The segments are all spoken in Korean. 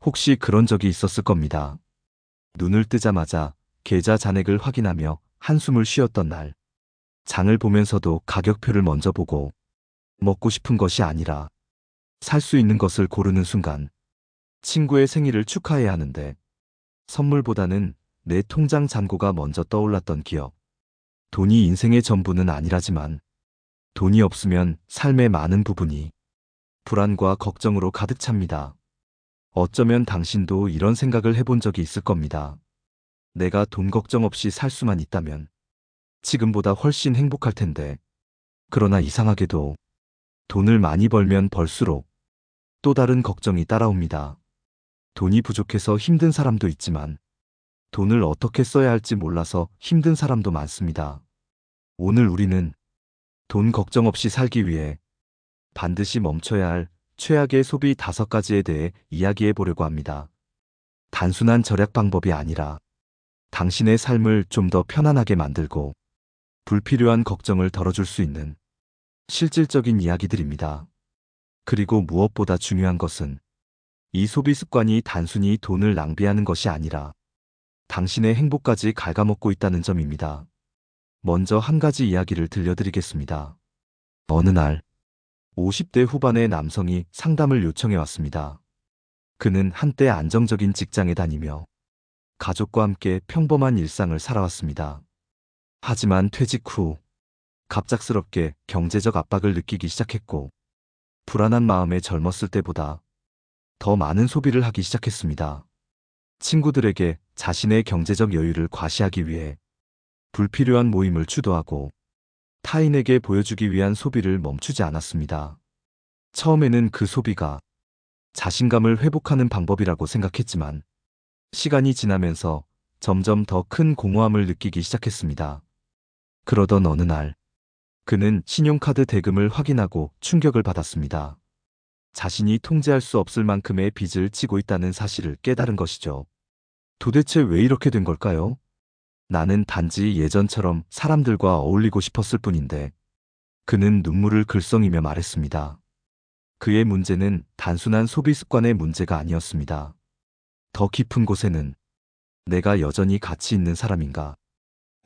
혹시 그런 적이 있었을 겁니다. 눈을 뜨자마자 계좌 잔액을 확인하며 한숨을 쉬었던 날. 장을 보면서도 가격표를 먼저 보고 먹고 싶은 것이 아니라 살 수 있는 것을 고르는 순간 친구의 생일을 축하해야 하는데 선물보다는 내 통장 잔고가 먼저 떠올랐던 기억. 돈이 인생의 전부는 아니라지만 돈이 없으면 삶의 많은 부분이 불안과 걱정으로 가득 찹니다. 어쩌면 당신도 이런 생각을 해본 적이 있을 겁니다. 내가 돈 걱정 없이 살 수만 있다면 지금보다 훨씬 행복할 텐데. 그러나 이상하게도 돈을 많이 벌면 벌수록 또 다른 걱정이 따라옵니다. 돈이 부족해서 힘든 사람도 있지만 돈을 어떻게 써야 할지 몰라서 힘든 사람도 많습니다. 오늘 우리는 돈 걱정 없이 살기 위해 반드시 멈춰야 할 최악의 소비 5가지에 대해 이야기해 보려고 합니다. 단순한 절약 방법이 아니라 당신의 삶을 좀 더 편안하게 만들고 불필요한 걱정을 덜어줄 수 있는 실질적인 이야기들입니다. 그리고 무엇보다 중요한 것은 이 소비 습관이 단순히 돈을 낭비하는 것이 아니라 당신의 행복까지 갉아먹고 있다는 점입니다. 먼저 한 가지 이야기를 들려드리겠습니다. 어느 날 50대 후반의 남성이 상담을 요청해 왔습니다. 그는 한때 안정적인 직장에 다니며 가족과 함께 평범한 일상을 살아왔습니다. 하지만 퇴직 후 갑작스럽게 경제적 압박을 느끼기 시작했고 불안한 마음에 젊었을 때보다 더 많은 소비를 하기 시작했습니다. 친구들에게 자신의 경제적 여유를 과시하기 위해 불필요한 모임을 주도하고 타인에게 보여주기 위한 소비를 멈추지 않았습니다. 처음에는 그 소비가 자신감을 회복하는 방법이라고 생각했지만 시간이 지나면서 점점 더 큰 공허함을 느끼기 시작했습니다. 그러던 어느 날 그는 신용카드 대금을 확인하고 충격을 받았습니다. 자신이 통제할 수 없을 만큼의 빚을 지고 있다는 사실을 깨달은 것이죠. 도대체 왜 이렇게 된 걸까요? 나는 단지 예전처럼 사람들과 어울리고 싶었을 뿐인데. 그는 눈물을 글썽이며 말했습니다. 그의 문제는 단순한 소비 습관의 문제가 아니었습니다. 더 깊은 곳에는 내가 여전히 가치 있는 사람인가?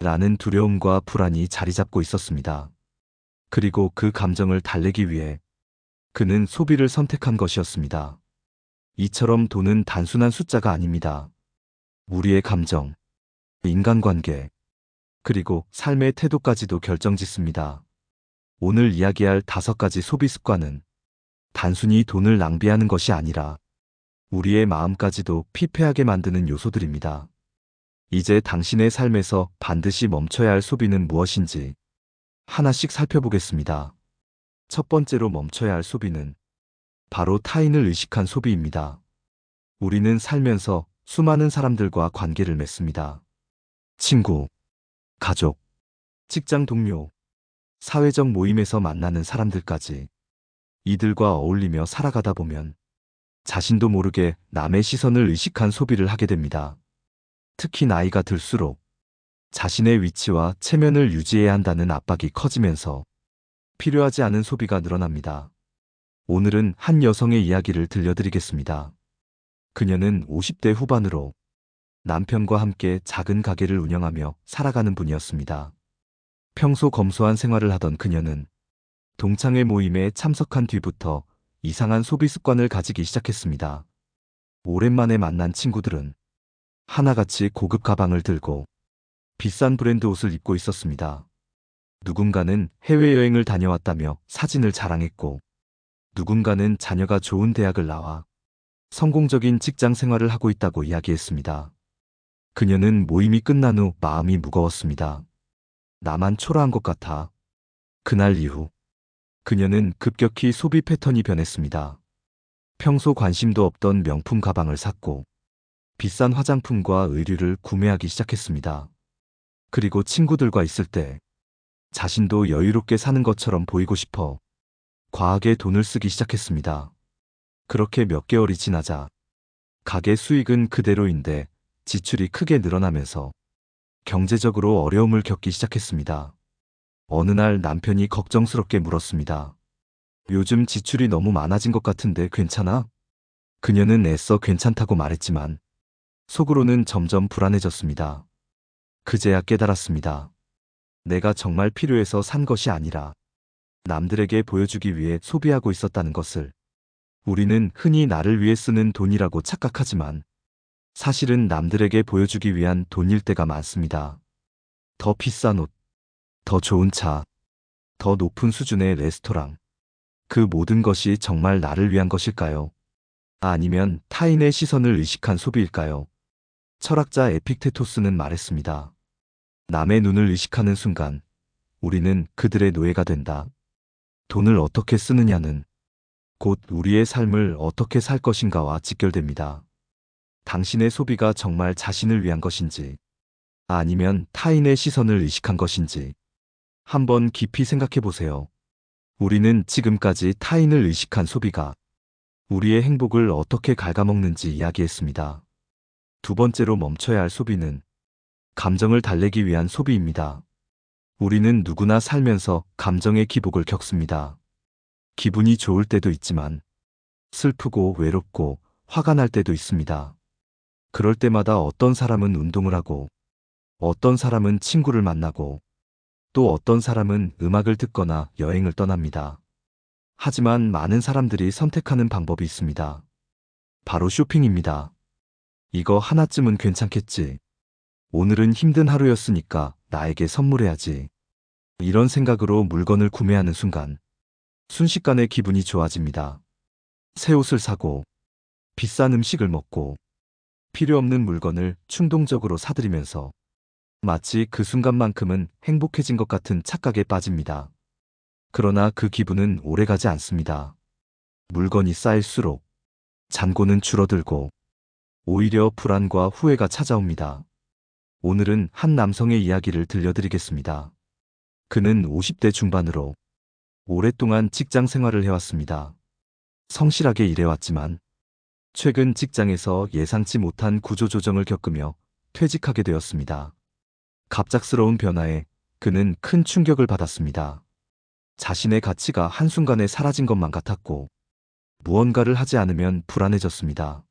라는 두려움과 불안이 자리 잡고 있었습니다. 그리고 그 감정을 달래기 위해 그는 소비를 선택한 것이었습니다. 이처럼 돈은 단순한 숫자가 아닙니다. 우리의 감정, 인간관계, 그리고 삶의 태도까지도 결정짓습니다. 오늘 이야기할 5가지 소비 습관은 단순히 돈을 낭비하는 것이 아니라 우리의 마음까지도 피폐하게 만드는 요소들입니다. 이제 당신의 삶에서 반드시 멈춰야 할 소비는 무엇인지 하나씩 살펴보겠습니다. 첫 번째로 멈춰야 할 소비는 바로 타인을 의식한 소비입니다. 우리는 살면서 수많은 사람들과 관계를 맺습니다. 친구, 가족, 직장 동료, 사회적 모임에서 만나는 사람들까지. 이들과 어울리며 살아가다 보면 자신도 모르게 남의 시선을 의식한 소비를 하게 됩니다. 특히 나이가 들수록 자신의 위치와 체면을 유지해야 한다는 압박이 커지면서 필요하지 않은 소비가 늘어납니다. 오늘은 한 여성의 이야기를 들려드리겠습니다. 그녀는 50대 후반으로 남편과 함께 작은 가게를 운영하며 살아가는 분이었습니다. 평소 검소한 생활을 하던 그녀는 동창회 모임에 참석한 뒤부터 이상한 소비 습관을 가지기 시작했습니다. 오랜만에 만난 친구들은 하나같이 고급 가방을 들고 비싼 브랜드 옷을 입고 있었습니다. 누군가는 해외여행을 다녀왔다며 사진을 자랑했고, 누군가는 자녀가 좋은 대학을 나와 성공적인 직장 생활을 하고 있다고 이야기했습니다. 그녀는 모임이 끝난 후 마음이 무거웠습니다. 나만 초라한 것 같아. 그날 이후 그녀는 급격히 소비 패턴이 변했습니다. 평소 관심도 없던 명품 가방을 샀고 비싼 화장품과 의류를 구매하기 시작했습니다. 그리고 친구들과 있을 때 자신도 여유롭게 사는 것처럼 보이고 싶어 과하게 돈을 쓰기 시작했습니다. 그렇게 몇 개월이 지나자 가게 수익은 그대로인데 지출이 크게 늘어나면서 경제적으로 어려움을 겪기 시작했습니다. 어느 날 남편이 걱정스럽게 물었습니다. 요즘 지출이 너무 많아진 것 같은데 괜찮아? 그녀는 애써 괜찮다고 말했지만 속으로는 점점 불안해졌습니다. 그제야 깨달았습니다. 내가 정말 필요해서 산 것이 아니라 남들에게 보여주기 위해 소비하고 있었다는 것을. 우리는 흔히 나를 위해 쓰는 돈이라고 착각하지만 사실은 남들에게 보여주기 위한 돈일 때가 많습니다. 더 비싼 옷, 더 좋은 차, 더 높은 수준의 레스토랑. 그 모든 것이 정말 나를 위한 것일까요? 아니면 타인의 시선을 의식한 소비일까요? 철학자 에픽테토스는 말했습니다. 남의 눈을 의식하는 순간 우리는 그들의 노예가 된다. 돈을 어떻게 쓰느냐는 곧 우리의 삶을 어떻게 살 것인가와 직결됩니다. 당신의 소비가 정말 자신을 위한 것인지 아니면 타인의 시선을 의식한 것인지 한번 깊이 생각해 보세요. 우리는 지금까지 타인을 의식한 소비가 우리의 행복을 어떻게 갉아먹는지 이야기했습니다. 두 번째로 멈춰야 할 소비는 감정을 달래기 위한 소비입니다. 우리는 누구나 살면서 감정의 기복을 겪습니다. 기분이 좋을 때도 있지만 슬프고 외롭고 화가 날 때도 있습니다. 그럴 때마다 어떤 사람은 운동을 하고 어떤 사람은 친구를 만나고 또 어떤 사람은 음악을 듣거나 여행을 떠납니다. 하지만 많은 사람들이 선택하는 방법이 있습니다. 바로 쇼핑입니다. 이거 하나쯤은 괜찮겠지. 오늘은 힘든 하루였으니까 나에게 선물해야지. 이런 생각으로 물건을 구매하는 순간 순식간에 기분이 좋아집니다. 새 옷을 사고 비싼 음식을 먹고 필요 없는 물건을 충동적으로 사들이면서 마치 그 순간만큼은 행복해진 것 같은 착각에 빠집니다. 그러나 그 기분은 오래가지 않습니다. 물건이 쌓일수록 잔고는 줄어들고 오히려 불안과 후회가 찾아옵니다. 오늘은 한 남성의 이야기를 들려드리겠습니다. 그는 50대 중반으로 오랫동안 직장 생활을 해왔습니다. 성실하게 일해왔지만 최근 직장에서 예상치 못한 구조조정을 겪으며 퇴직하게 되었습니다. 갑작스러운 변화에 그는 큰 충격을 받았습니다. 자신의 가치가 한순간에 사라진 것만 같았고 무언가를 하지 않으면 불안해졌습니다.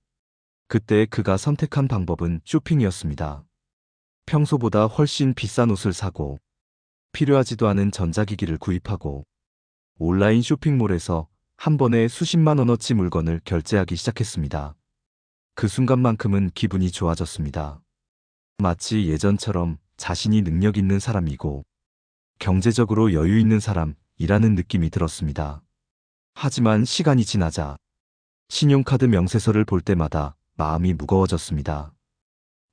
그때 그가 선택한 방법은 쇼핑이었습니다. 평소보다 훨씬 비싼 옷을 사고 필요하지도 않은 전자기기를 구입하고 온라인 쇼핑몰에서 한 번에 수십만 원어치 물건을 결제하기 시작했습니다. 그 순간만큼은 기분이 좋아졌습니다. 마치 예전처럼 자신이 능력 있는 사람이고 경제적으로 여유 있는 사람이라는 느낌이 들었습니다. 하지만 시간이 지나자 신용카드 명세서를 볼 때마다 마음이 무거워졌습니다.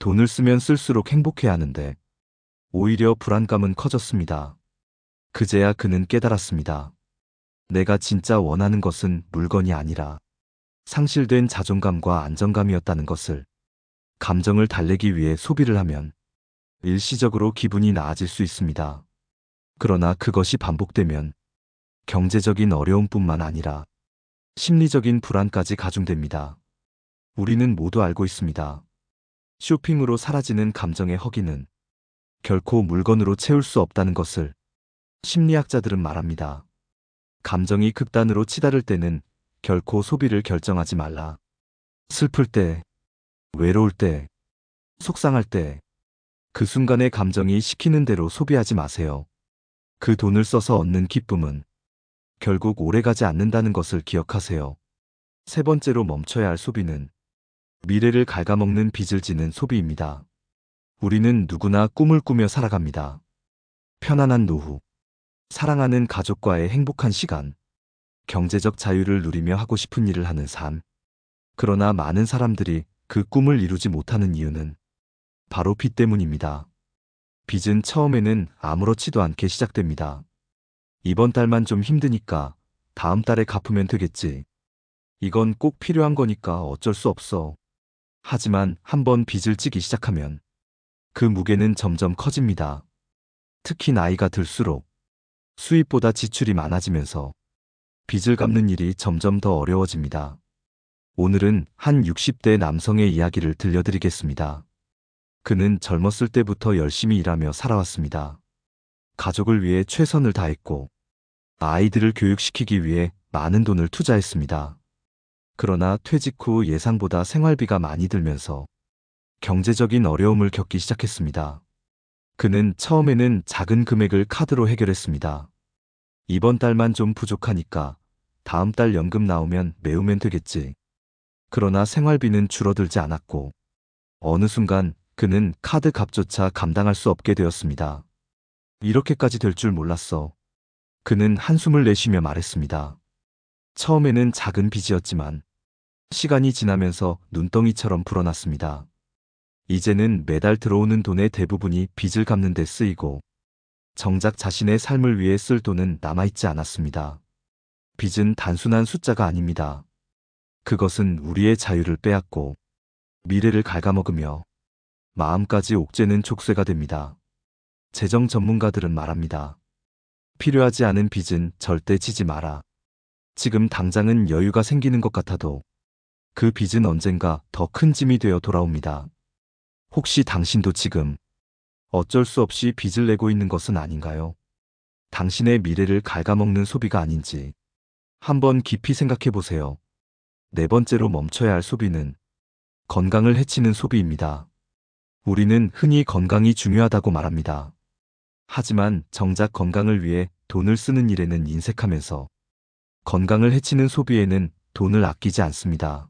돈을 쓰면 쓸수록 행복해야 하는데 오히려 불안감은 커졌습니다. 그제야 그는 깨달았습니다. 내가 진짜 원하는 것은 물건이 아니라 상실된 자존감과 안정감이었다는 것을. 감정을 달래기 위해 소비를 하면 일시적으로 기분이 나아질 수 있습니다. 그러나 그것이 반복되면 경제적인 어려움뿐만 아니라 심리적인 불안까지 가중됩니다. 우리는 모두 알고 있습니다. 쇼핑으로 사라지는 감정의 허기는 결코 물건으로 채울 수 없다는 것을. 심리학자들은 말합니다. 감정이 극단으로 치달을 때는 결코 소비를 결정하지 말라. 슬플 때, 외로울 때, 속상할 때, 그 순간의 감정이 시키는 대로 소비하지 마세요. 그 돈을 써서 얻는 기쁨은 결국 오래가지 않는다는 것을 기억하세요. 세 번째로 멈춰야 할 소비는 미래를 갉아먹는 빚을 지는 소비입니다. 우리는 누구나 꿈을 꾸며 살아갑니다. 편안한 노후, 사랑하는 가족과의 행복한 시간, 경제적 자유를 누리며 하고 싶은 일을 하는 삶. 그러나 많은 사람들이 그 꿈을 이루지 못하는 이유는 바로 빚 때문입니다. 빚은 처음에는 아무렇지도 않게 시작됩니다. 이번 달만 좀 힘드니까 다음 달에 갚으면 되겠지. 이건 꼭 필요한 거니까 어쩔 수 없어. 하지만 한번 빚을 지기 시작하면 그 무게는 점점 커집니다. 특히 나이가 들수록 수입보다 지출이 많아지면서 빚을 갚는 일이 점점 더 어려워집니다. 오늘은 한 60대 남성의 이야기를 들려드리겠습니다. 그는 젊었을 때부터 열심히 일하며 살아왔습니다. 가족을 위해 최선을 다했고 아이들을 교육시키기 위해 많은 돈을 투자했습니다. 그러나 퇴직 후 예상보다 생활비가 많이 들면서 경제적인 어려움을 겪기 시작했습니다. 그는 처음에는 작은 금액을 카드로 해결했습니다. 이번 달만 좀 부족하니까 다음 달 연금 나오면 메우면 되겠지. 그러나 생활비는 줄어들지 않았고 어느 순간 그는 카드 값조차 감당할 수 없게 되었습니다. 이렇게까지 될 줄 몰랐어. 그는 한숨을 내쉬며 말했습니다. 처음에는 작은 빚이었지만 시간이 지나면서 눈덩이처럼 불어났습니다. 이제는 매달 들어오는 돈의 대부분이 빚을 갚는 데 쓰이고 정작 자신의 삶을 위해 쓸 돈은 남아있지 않았습니다. 빚은 단순한 숫자가 아닙니다. 그것은 우리의 자유를 빼앗고 미래를 갉아먹으며 마음까지 옥죄는 족쇄가 됩니다. 재정 전문가들은 말합니다. 필요하지 않은 빚은 절대 지지 마라. 지금 당장은 여유가 생기는 것 같아도 그 빚은 언젠가 더 큰 짐이 되어 돌아옵니다. 혹시 당신도 지금 어쩔 수 없이 빚을 내고 있는 것은 아닌가요? 당신의 미래를 갉아먹는 소비가 아닌지 한번 깊이 생각해 보세요. 네 번째로 멈춰야 할 소비는 건강을 해치는 소비입니다. 우리는 흔히 건강이 중요하다고 말합니다. 하지만 정작 건강을 위해 돈을 쓰는 일에는 인색하면서 건강을 해치는 소비에는 돈을 아끼지 않습니다.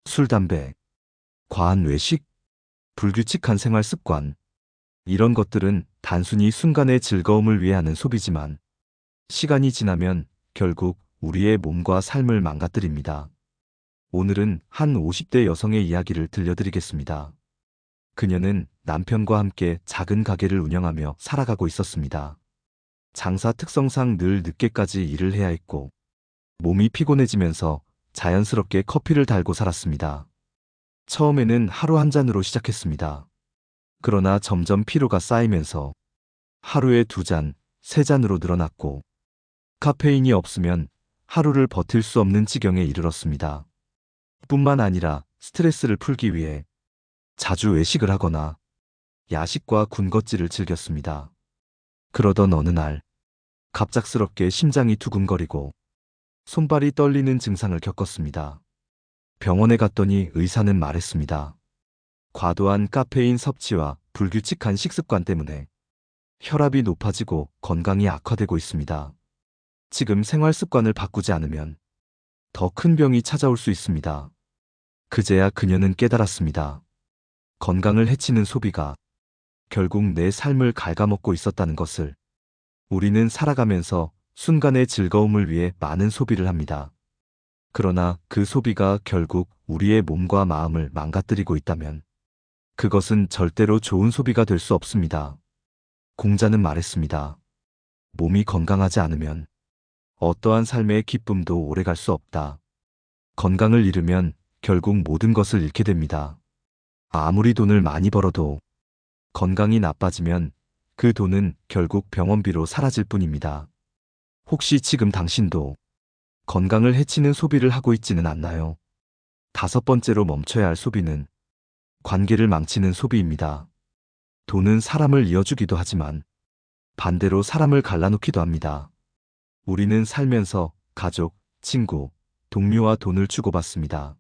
술, 담배, 과한 외식, 불규칙한 생활 습관, 이런 것들은 단순히 순간의 즐거움을 위해 하는 소비지만 시간이 지나면 결국 우리의 몸과 삶을 망가뜨립니다. 오늘은 한 50대 여성의 이야기를 들려드리겠습니다. 그녀는 남편과 함께 작은 가게를 운영하며 살아가고 있었습니다. 장사 특성상 늘 늦게까지 일을 해야 했고 몸이 피곤해지면서 자연스럽게 커피를 달고 살았습니다. 처음에는 하루 한 잔으로 시작했습니다. 그러나 점점 피로가 쌓이면서 하루에 2잔, 3잔으로 늘어났고 카페인이 없으면 하루를 버틸 수 없는 지경에 이르렀습니다. 뿐만 아니라 스트레스를 풀기 위해 자주 외식을 하거나 야식과 군것질을 즐겼습니다. 그러던 어느 날 갑작스럽게 심장이 두근거리고 손발이 떨리는 증상을 겪었습니다. 병원에 갔더니 의사는 말했습니다. 과도한 카페인 섭취와 불규칙한 식습관 때문에 혈압이 높아지고 건강이 악화되고 있습니다. 지금 생활 습관을 바꾸지 않으면 더 큰 병이 찾아올 수 있습니다. 그제야 그녀는 깨달았습니다. 건강을 해치는 소비가 결국 내 삶을 갉아먹고 있었다는 것을. 우리는 살아가면서 순간의 즐거움을 위해 많은 소비를 합니다. 그러나 그 소비가 결국 우리의 몸과 마음을 망가뜨리고 있다면 그것은 절대로 좋은 소비가 될 수 없습니다. 공자는 말했습니다. 몸이 건강하지 않으면 어떠한 삶의 기쁨도 오래갈 수 없다. 건강을 잃으면 결국 모든 것을 잃게 됩니다. 아무리 돈을 많이 벌어도 건강이 나빠지면 그 돈은 결국 병원비로 사라질 뿐입니다. 혹시 지금 당신도 건강을 해치는 소비를 하고 있지는 않나요? 5번째로 멈춰야 할 소비는 관계를 망치는 소비입니다. 돈은 사람을 이어주기도 하지만 반대로 사람을 갈라놓기도 합니다. 우리는 살면서 가족, 친구, 동료와 돈을 주고받습니다.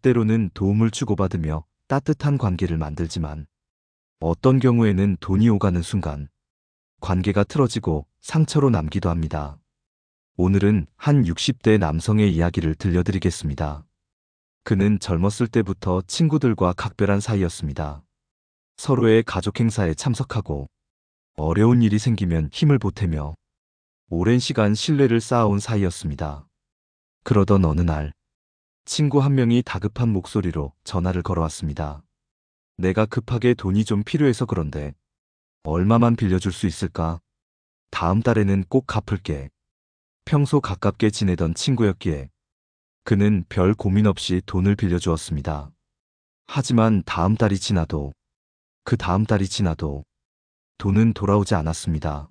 때로는 도움을 주고받으며 따뜻한 관계를 만들지만 어떤 경우에는 돈이 오가는 순간 관계가 틀어지고 상처로 남기도 합니다. 오늘은 한 60대 남성의 이야기를 들려드리겠습니다. 그는 젊었을 때부터 친구들과 각별한 사이였습니다. 서로의 가족 행사에 참석하고 어려운 일이 생기면 힘을 보태며 오랜 시간 신뢰를 쌓아온 사이였습니다. 그러던 어느 날 친구 한 명이 다급한 목소리로 전화를 걸어왔습니다. 내가 급하게 돈이 좀 필요해서 그런데 얼마만 빌려줄 수 있을까? 다음 달에는 꼭 갚을게. 평소 가깝게 지내던 친구였기에 그는 별 고민 없이 돈을 빌려주었습니다. 하지만 다음 달이 지나도 그 다음 달이 지나도 돈은 돌아오지 않았습니다.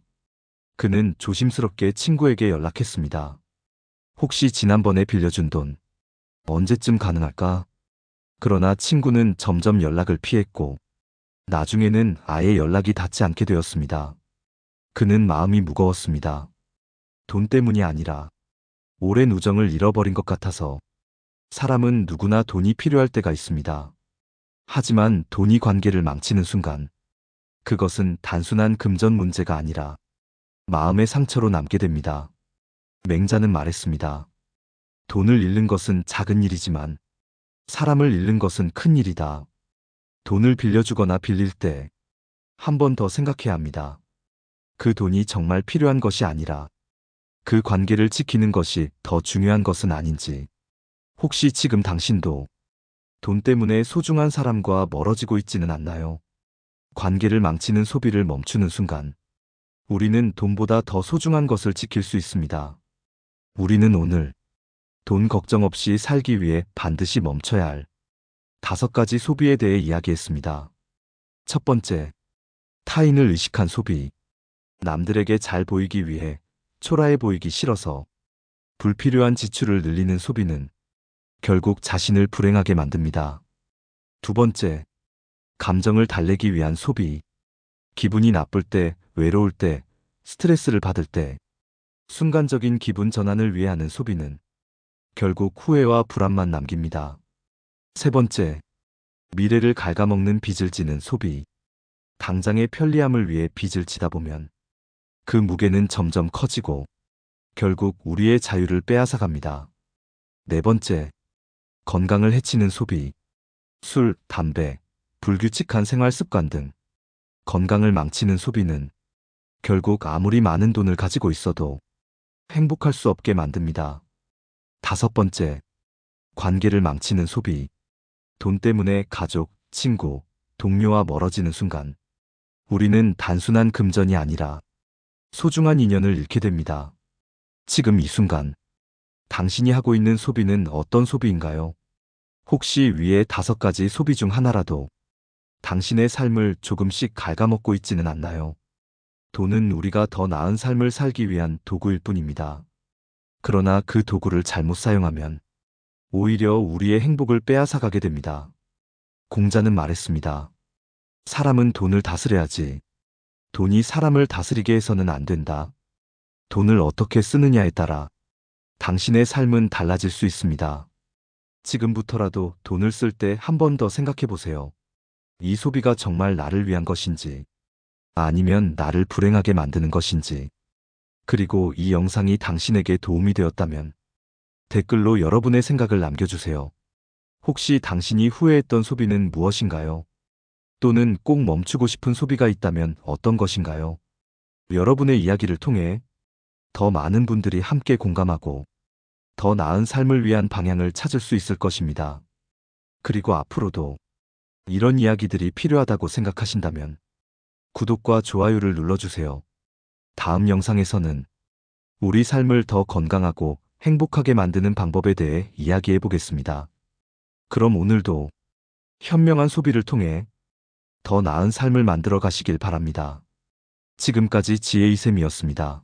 그는 조심스럽게 친구에게 연락했습니다. 혹시 지난번에 빌려준 돈 언제쯤 가능할까? 그러나 친구는 점점 연락을 피했고 나중에는 아예 연락이 닿지 않게 되었습니다. 그는 마음이 무거웠습니다. 돈 때문이 아니라 오랜 우정을 잃어버린 것 같아서 사람은 누구나 돈이 필요할 때가 있습니다. 하지만 돈이 관계를 망치는 순간, 그것은 단순한 금전 문제가 아니라 마음의 상처로 남게 됩니다. 맹자는 말했습니다. 돈을 잃는 것은 작은 일이지만 사람을 잃는 것은 큰 일이다. 돈을 빌려주거나 빌릴 때 한 번 더 생각해야 합니다. 그 돈이 정말 필요한 것이 아니라 그 관계를 지키는 것이 더 중요한 것은 아닌지. 혹시 지금 당신도 돈 때문에 소중한 사람과 멀어지고 있지는 않나요? 관계를 망치는 소비를 멈추는 순간 우리는 돈보다 더 소중한 것을 지킬 수 있습니다. 우리는 오늘 돈 걱정 없이 살기 위해 반드시 멈춰야 할 5가지 소비에 대해 이야기했습니다. 첫 번째, 타인을 의식한 소비. 남들에게 잘 보이기 위해 초라해 보이기 싫어서 불필요한 지출을 늘리는 소비는 결국 자신을 불행하게 만듭니다. 두 번째, 감정을 달래기 위한 소비. 기분이 나쁠 때, 외로울 때, 스트레스를 받을 때, 순간적인 기분 전환을 위해 하는 소비는 결국 후회와 불안만 남깁니다. 세 번째, 미래를 갉아먹는 빚을 지는 소비. 당장의 편리함을 위해 빚을 지다 보면 그 무게는 점점 커지고 결국 우리의 자유를 빼앗아갑니다. 네 번째, 건강을 해치는 소비. 술, 담배, 불규칙한 생활 습관 등 건강을 망치는 소비는 결국 아무리 많은 돈을 가지고 있어도 행복할 수 없게 만듭니다. 다섯 번째, 관계를 망치는 소비. 돈 때문에 가족, 친구, 동료와 멀어지는 순간 우리는 단순한 금전이 아니라 소중한 인연을 잃게 됩니다. 지금 이 순간 당신이 하고 있는 소비는 어떤 소비인가요? 혹시 위의 5가지 소비 중 하나라도 당신의 삶을 조금씩 갉아먹고 있지는 않나요? 돈은 우리가 더 나은 삶을 살기 위한 도구일 뿐입니다. 그러나 그 도구를 잘못 사용하면 오히려 우리의 행복을 빼앗아가게 됩니다. 공자는 말했습니다. 사람은 돈을 다스려야지. 돈이 사람을 다스리게 해서는 안 된다. 돈을 어떻게 쓰느냐에 따라 당신의 삶은 달라질 수 있습니다. 지금부터라도 돈을 쓸 때 한 번 더 생각해 보세요. 이 소비가 정말 나를 위한 것인지, 아니면 나를 불행하게 만드는 것인지. 그리고 이 영상이 당신에게 도움이 되었다면 댓글로 여러분의 생각을 남겨주세요. 혹시 당신이 후회했던 소비는 무엇인가요? 또는 꼭 멈추고 싶은 소비가 있다면 어떤 것인가요? 여러분의 이야기를 통해 더 많은 분들이 함께 공감하고 더 나은 삶을 위한 방향을 찾을 수 있을 것입니다. 그리고 앞으로도 이런 이야기들이 필요하다고 생각하신다면 구독과 좋아요를 눌러주세요. 다음 영상에서는 우리 삶을 더 건강하고 행복하게 만드는 방법에 대해 이야기해 보겠습니다. 그럼 오늘도 현명한 소비를 통해 더 나은 삶을 만들어 가시길 바랍니다. 지금까지 지혜이쌤이었습니다.